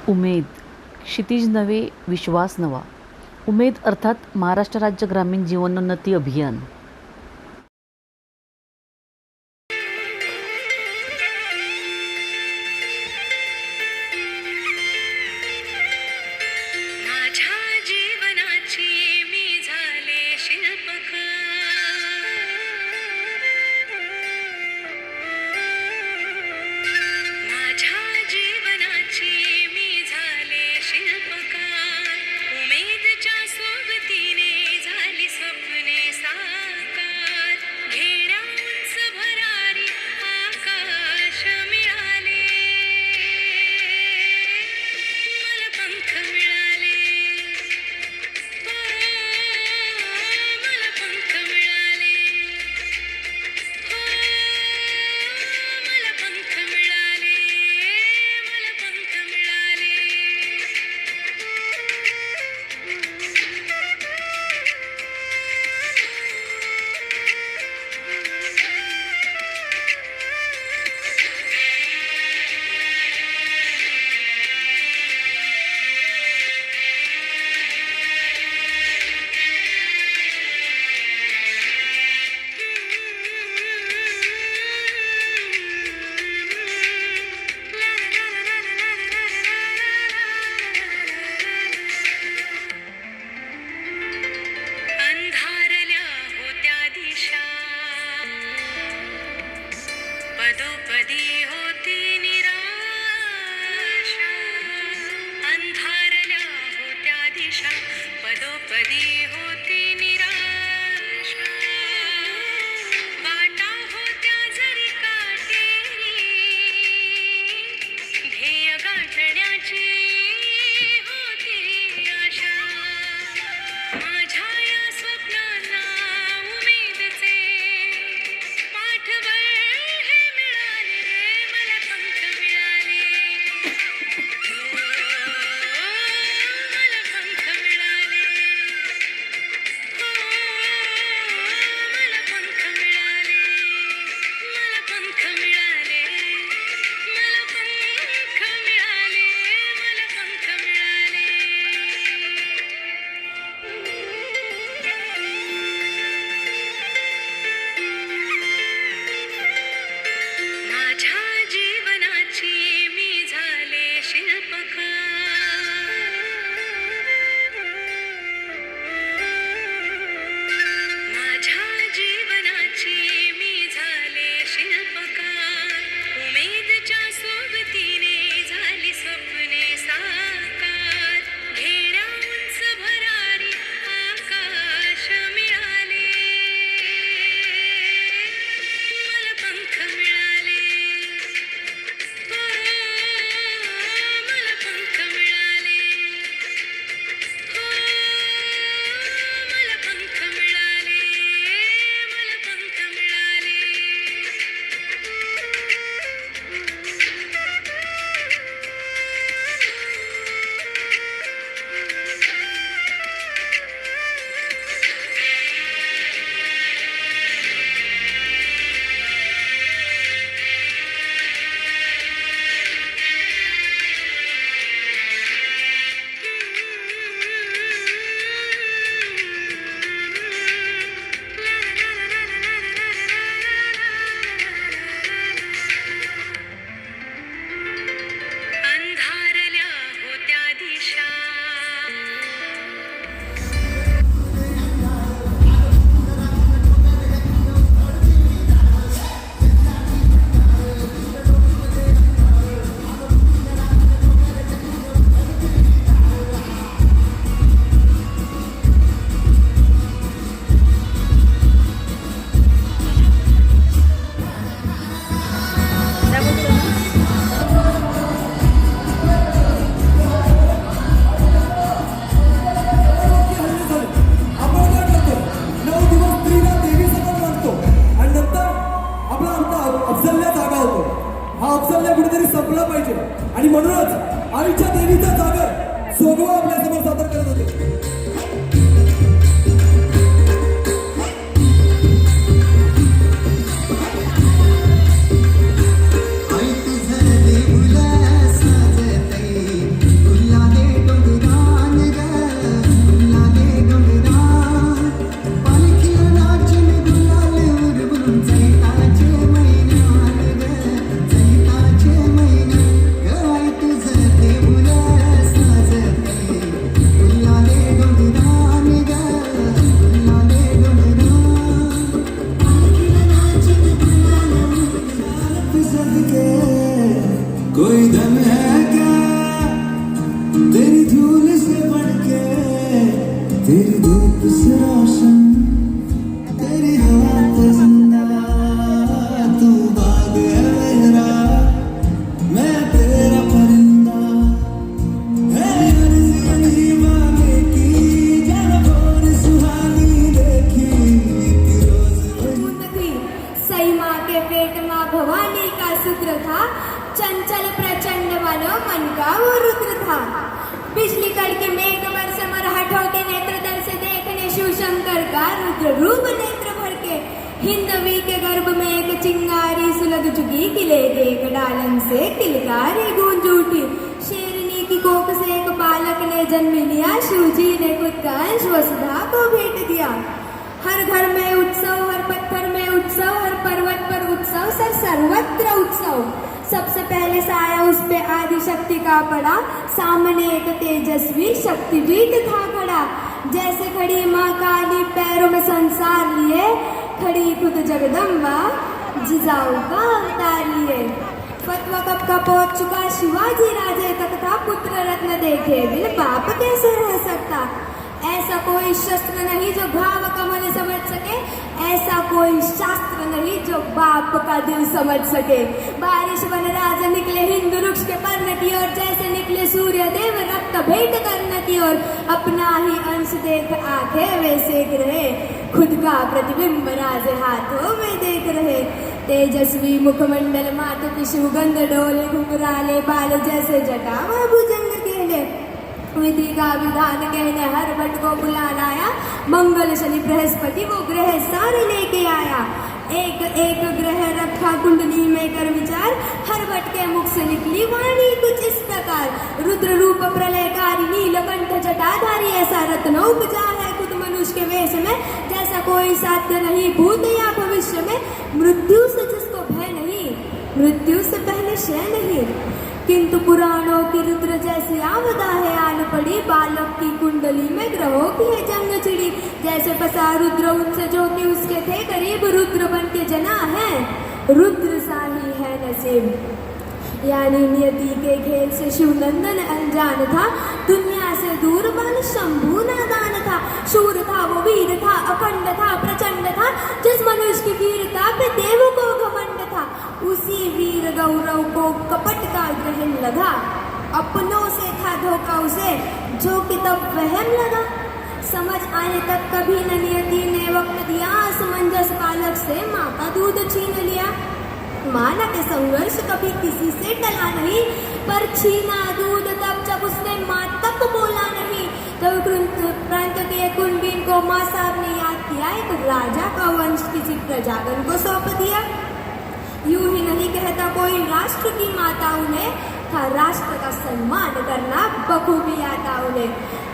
उमेद, क्षितिज नवे विश्वास नवा. उमेद अर्थात महाराष्ट्र राज्य ग्रामीण जीवनोन्नती अभियान. आणि म्हणूनच आईच्या देवीचा जागर सोगवा आपल्या समोर सादर करत होते. आई तुझं देऊला साजतई बिजली कड़के मेघ बरसे मरहठों के नेत्र दर से देखने शिव शंकर का रुद्र रूप नेत्र भर के हिंदवी के गर्भ में एक चिंगारी सुलग चुकी किले के एक डालन से किलकारी गूंज उठी शेरनी की कोख से एक बालक ने जन्म लिया शिव जी ने खुद का अंश वसुधा को भेंट दिया हर घर में उत्सव हर पत्थर में उत्सव हर पर्वत पर उत्सव सर्वत्र उत्सव सबसे पहले साया उस पे आदि शक्ति का पड़ा सामने एक तेजस्वी शक्तिपीठ था खड़ा जैसे खड़ी माँ काली पैरों में संसार लिए खड़ी खुद जगदम्बा जिजाऊ का अवतार लिए फतवा कब का पहुंच चुका शिवाजी राजे तक था पुत्र रत्न देखे बिन बाप कैसे रह सकता ऐसा कोई शस्त्र नहीं जो घाव कमल समझ सके ऐसा कोई शास्त्र नहीं जो बाप का दिल समझ सके बारिश बन राजा निकले हिंदू वृक्ष के पर्ण की ओर जैसे निकले सूर्य देव रक्त भेंट करने की ओर अपना ही अंश देख आंखें वे सेक रहे खुद का प्रतिबिंब राज हाथों में देख रहे तेजस्वी मुखमंडल मातु की सुगंध डोले घुंघराले बाल जैसे जटावा भुजंग केले विधि का विधान कहने हर भट्ट को बुला लाया मंगल शनि बृहस्पति वो ग्रह सारे लेके आया एक एक ग्रह रखा कुंडली में कर विचार हर भट्ट के मुख से निकली वाणी कुछ इस प्रकार रुद्र रूप प्रलयकारी नीलकंठ जटाधारी ऐसा रत्न उपजा है खुद मनुष्य के वेश में जैसा कोई साध्य नहीं भूत या भविष्य में मृत्यु से जिसको भय नहीं मृत्यु से पहले क्षय नहीं किंतु पुराणों की रुद्र जैसी आवदा है आन पड़ी बालक की कुंडली में ग्रहों की है जंग छिड़ी जैसे फसा रुद्र उनसे जो कि उसके थे करीब रुद्र बन के जना है रुद्र सा ही है नसीब यानी नियति के खेल से शिवनंदन अनजान था दुनिया से दूर बन शंभु नादान था शूर था वो वीर था अखंड था प्रचंड था जिस मनुष्य की वीरता पे देवों को घमंड था उसी वीर गौरव को कपट का ग्रहण लगा अपनों से था धोखा उसे जो कि तब वहम लगा समझ आने तक कभी न नियति ने वक्त दिया असमंजस बालक से माँ का दूध छीन लिया माना के संघर्ष कभी किसी से टला नहीं पर छीना दूध तब जब उसने माँ तक बोला नहीं तब प्रांत के कुंडीन को माँ साहब ने याद किया एक राजा का वंश किसी प्रजागण को सौंप दिया यूं ही नहीं कहता कोई राष्ट्र की माता उन्हें था राष्ट्र का सम्मान करना बखूबी आता उन्हें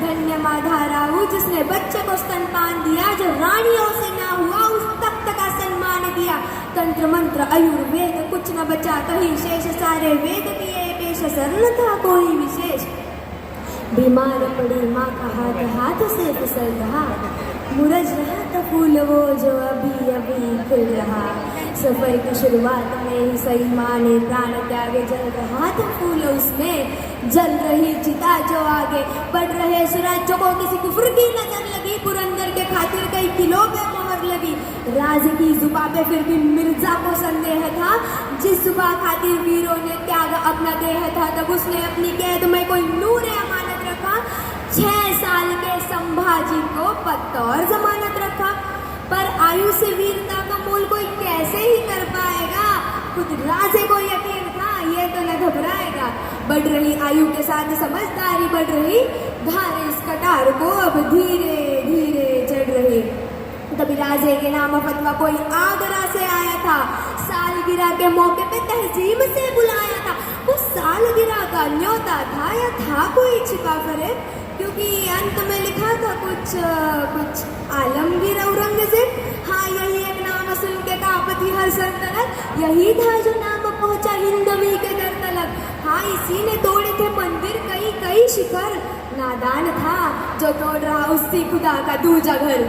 धन्य माधा राहु जिसने बच्चे को स्तनपान दिया जो रानियों से ना हुआ उस तख्त का सम्मान दिया तंत्र मंत्र आयुर्वेद कुछ न बचा कहीं शेष सारे वेद किए पेश सरल था कोई विशेष बीमार पड़ी माँ का हाथ से फिसल रहा मुरझ रहा था फूल वो जो अभी अभी खिल रहा सफर की शुरुआत में ही सही माँ ने प्राण त्यागे जल रहा था फूल उसमें जल रही चिता जो आगे बढ़ रहे सुराज्यों को किसी कुफर की नजर लगी पुरंदर के खातिर कई किलो पे मोहर लगी राज की जुबा पे फिर भी मिर्जा को संदेह था जिस जुबा खातिर वीरों ने त्याग अपना देह था तब उसने अपनी कैद में कोई नूर अमानत रखा 6 साल के संभाजी को बतौर जमानत रखा पर आयु से वीरता का मोल कोई कैसे ही कर पाएगा खुद राजे को यकीन था ये तो न घबराएगा बढ़ रही आयु के साथ समझदारी बढ़ रही धार इस कटार को अब धीरे धीरे चढ़ रही तभी राजे के नाम फतवा कोई आगरा से आया था सालगिरह के मौके पे तहजीब से बुलाया था वो सालगिरह का न्योता था या था कोई छिपा फरेब क्योंकि अंत में लिखा था कुछ आलमगीर औरंगजेब हाँ यही एक नाम सुन के कापती हर सल्तनत यही था जो नाम पहुंचा हिंदवी के दर तलक हाँ इसी ने तोड़े थे मंदिर कई कई शिखर नादान था जो तोड़ रहा उसी खुदा का दूजा घर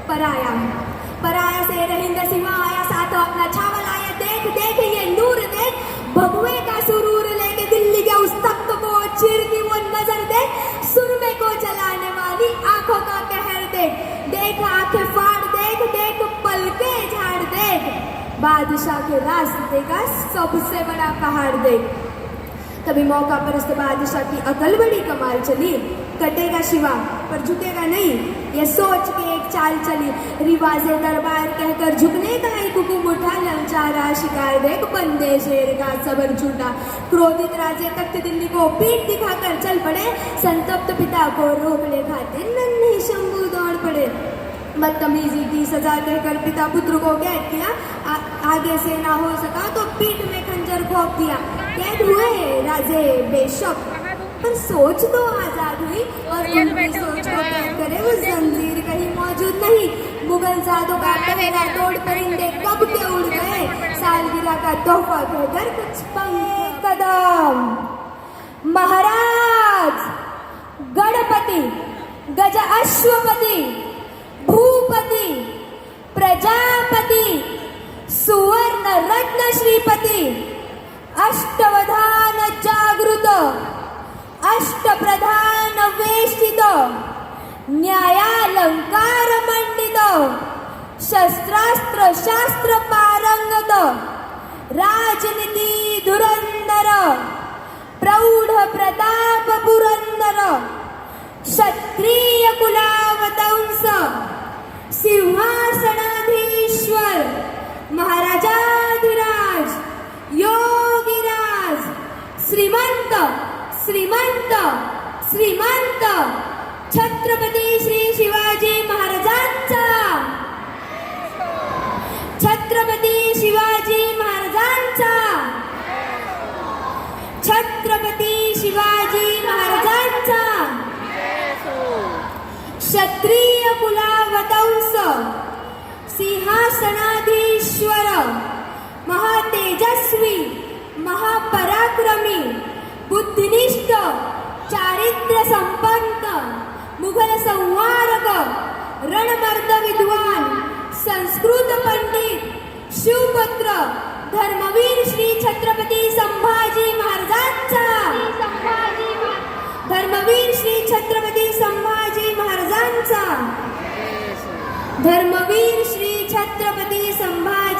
पराया से रहिंदा सिवा आया साथ अपना छावल आया देख देख ये नूर देख भगवे का सुरूर लेके दिल्ली के उस तख्त को चीरती वो नजर देख सुरमे को जलाने वाली आंखों का कहर देख देख आंखें फाड़ देख देख पलके झाड़ देख बादशाह के रास्ते का सबसे बड़ा पहाड़ देख तभी मौका परस्त बादशाह की अकल बड़ी कमाल चली, कटेगा शिवा पर झुकेगा नहीं, ये सोच के एक चाल चली। रिवाजे दरबार कहकर झुकने का ही हुकुम उठा, ललचारा शिकार देख बंदे शेर का सबर छूटा। क्रोधित राजे तख्त दिल्ली को पीठ दिखाकर चल पड़े, संतप्त पिता को रोकने खातिर नन्हे शंभू दौड़ पड़े। बदतमीजी की सजा कहकर पिता पुत्र को कैद किया, आगे से ना हो सका तो पीठ में खंजर घोंप दिया। कैद हुए राजे बेशक, पर सोच तो आजाद हुई, और उनकी सोच को कैद करे वो जंजीर कहीं मौजूद नहीं। मुगल जादों का पहला तोड़ परिंदे कब के उड़ गए, सालगिरह का तोहफा कहकर कुछ पंख कदम। महाराज गणपति गज अश्वपति भूपति प्रजापति सुवर्ण रत्न श्रीपति अष्टवधान जागृत अष्टप्रधान वेष्टित न्यायालंकार मंडित शस्त्रास्त्र शास्त्र पारंगत राजनीति धुरंधर प्रौढ प्रताप पुरंदर क्षत्रिय कुलावतंस सिंहासनाधीश्वर महाराजाधिराज योगीराज श्रीमंत श्रीमंत श्रीमंत छत्रपती श्री शिवाजी महाराजांचा, छत्रपती शिवाजी महाराजांचा, छत्रपती शिवाजी महाराजांचा। क्षत्रिय कुलावतंस सिंहासनाधीश्वर महातेजस्वी महापराक्रमी बुद्धिनिष्ठ चारित्र्य संपन्न मुघल संहारक रणमर्द विद्वान संस्कृत पंडित शिवपुत्र धर्मवीर श्री छत्रपती संभाजी महाराजांचा, धर्मवीर श्री छत्रपती संभाजी महाराजांचा, धर्मवीर श्री छत्रपती संभाजी